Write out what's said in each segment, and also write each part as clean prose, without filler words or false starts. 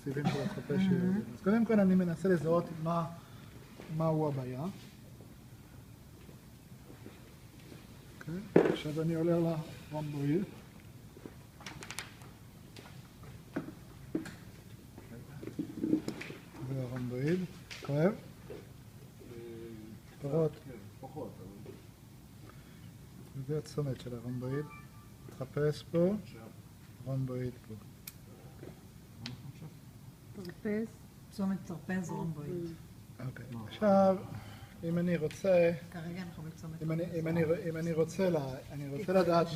סיבים של הטרפז שיורדים. אז קודם כל אני מנסה לזהות מהו הבעיה. אוקיי, עכשיו אני עולה לרומבואיד. זה הרומבואיד. כואב? פחות. פחות. זה הצומת של הרומבואיד. טרפז פה, רומבואיד פה. טרפז. צומת טרפז רומבואיד. אוקיי. עכשיו, אם אני רוצה... כרגע אנחנו בצומת אם אני רוצה לדעת,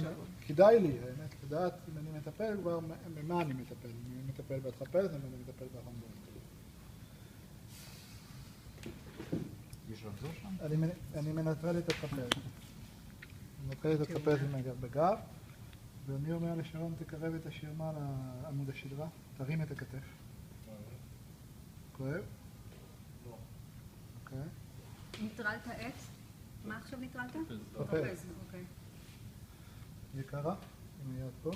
כדאי לי, האמת, לדעת אם אני מטפל כבר, במה אני מטפל. אם אני מטפל בטרפז, אם אני מטפל ברומבואיד. יש רמזור שם? אני מנטרל את הטרפז. אני מנטרל את הטרפז עם הגב, ואני אומר לשרון, תקרב את השרמה לעמוד השדרה, תרים את הכתף. כואב? לא. אוקיי. ניטרלת עץ? מה עכשיו ניטרלת? טרפז. אוקיי. יקרה, עם היד פה.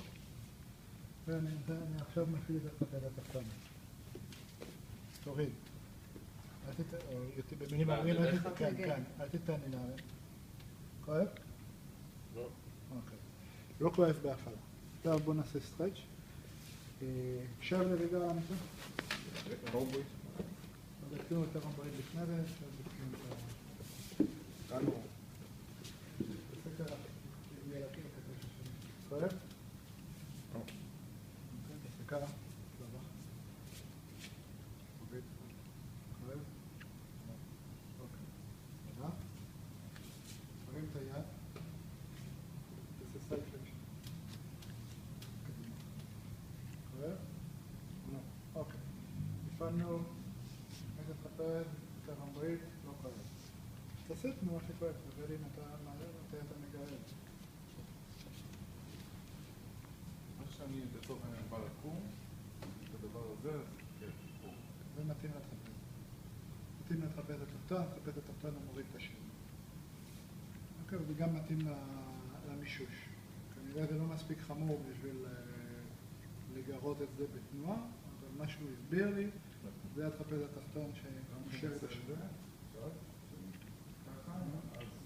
ואני עכשיו מפעיל את הטרפז התחתון. תוריד. במילים אחרים, אל תיתן לי להרים. כואב? לא. אוקיי. לא כואב בהפעלה. עכשיו בואו נעשה סטרץ'. שב לרגע על המיטה. רומבואיד. בדקנו את הרומבואיד לפני זה, עכשיו בדקנו את ה... כאן הוא. תעשה ככה, יהיה להקים את הקשר שלי. כואב? לא. אוקיי, תעשה ככה. לא. אוקיי. כואב? לא. אוקיי. תודה. תרים את היד. תעשה סייד שלי. קדימה. כואב? לא. אוקיי. הפעלנו את הטרפז, את הרומבואיד, לא כואב. תעשה תנועה שכואב, תראה לי מתי אתה מגרד. מה שאני לצורך העניין בא לקום, את הדבר הזה, כן, פה. זה מתאים לטרפז. מתאים לטרפז התחתון, הטרפז התחתון הוא מוריד את השם. אוקיי, וזה גם מתאים למישוש. כנראה זה לא מספיק חמור בשביל לגרות את זה בתנועה, אבל מה שהוא הסביר לי, זה הטרפז התחתון שמושר את השם.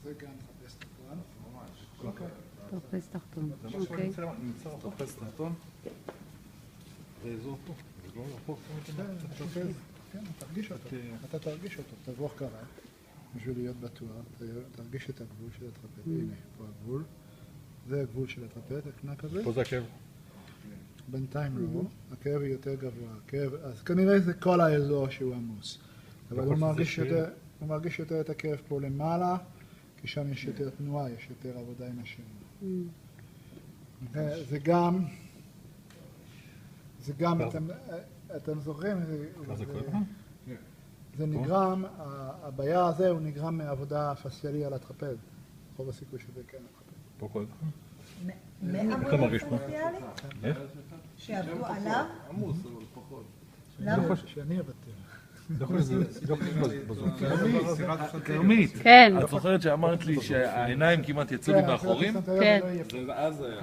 זה גם טרפז תחתון. ממש. אוקיי. טרפז תחתון. זה מה שאני נמצא טרפז תחתון. זה אזור פה. זה לא פה. טרפז, כן, תרגיש אותו. אתה תרגיש אותו, תבוך ככה. בשביל להיות בטוח, תרגיש את הגבול של הטרפז. הנה, פה הגבול. זה הגבול של הטרפז, הקנה כזה. פה זה הכאב. בינתיים לא, הכאב היא יותר גבוה. אז כנראה זה כל האזור שהוא עמוס. אבל הוא מרגיש יותר את הכאב פה למעלה, כי שם יש יותר תנועה, יש יותר עבודה עם השם. זה גם, אתם זוכרים, זה נגרם, הבעיה הזה הוא נגרם מעבודה פסיאלי על הטרפז. רוב הסיכוי שזה כן הטרפז. פה כואב. מעבודה פסיאלי? איך? שעבדו עליו? עמוס, אבל פחות. למה? שאני אבטר. כרמית, כן. את זוכרת שאמרת לי שהעיניים כמעט יצאו לי מאחורים? כן. ואז היה.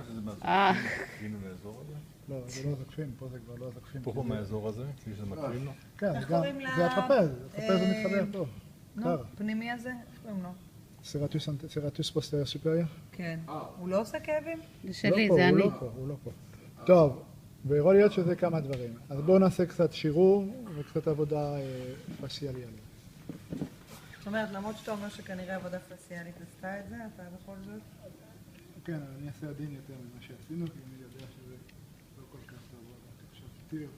הנה מהאזור הזה? לא, זה לא זקפים, פה זה כבר לא זקפים. פה מהאזור הזה, כפי שזה מקרים לו? כן, איך קוראים לה? זה הטרפז, הטרפז הוא מתחבר פה. נו, פנימי הזה? איך קוראים לו? סרטוס פוסטריור סופריור? כן. הוא לא עושה כאבים? זה שלי, זה הוא אני. לא פה, הוא לא פה. טוב, ויכול להיות שזה כמה דברים. אז בואו נעשה קצת שירור וקצת עבודה פסיאלי עליו. זאת אומרת, למרות שאתה אומר שכנראה עבודה פסיאלית עשתה את זה, אתה בכל זאת? כן, אבל אני אעשה עדין יותר ממה שעשינו, כי אני יודע שזה לא כל כך טוב. עכשיו תראו,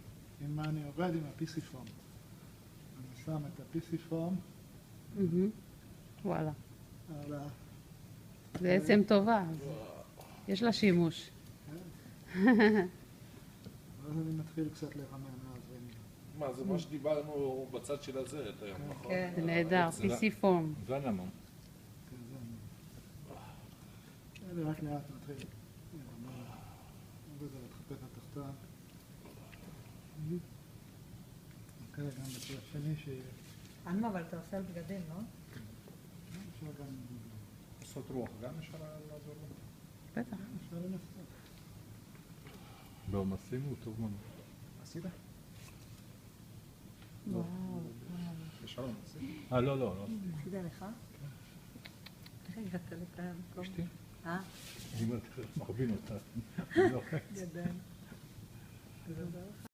עם מה אני עובד? עם ה-PC פורם. אני שם את ה-PC פורם. וואלה. על ה... זה עצם טובה. יש לה שימוש. אז אני מתחיל קצת לרמם מהזרעים. מה, זה מה שדיברנו בצד של הזה, אתה יודע, נכון? כן. זה נהדר, PC פורם. זה למה? אני רק לאט מתחיל. וזה להתחפש התחתון. אוקיי, גם בצד שני שיהיה. אלמה, אבל אתה עושה על בגדים, לא? אפשר גם... לעשות רוח, גם אפשר לעזור לו? בטח. אפשר לנסות. בעומסים הוא טוב מאוד. עשית? וואו. בשלום, עשיתי. לא, לא, לא. תדע לך? איך הגעת לכאן? אשתי? אה? אני אומר, מכווין אותה. אני לא גדל. תודה לך.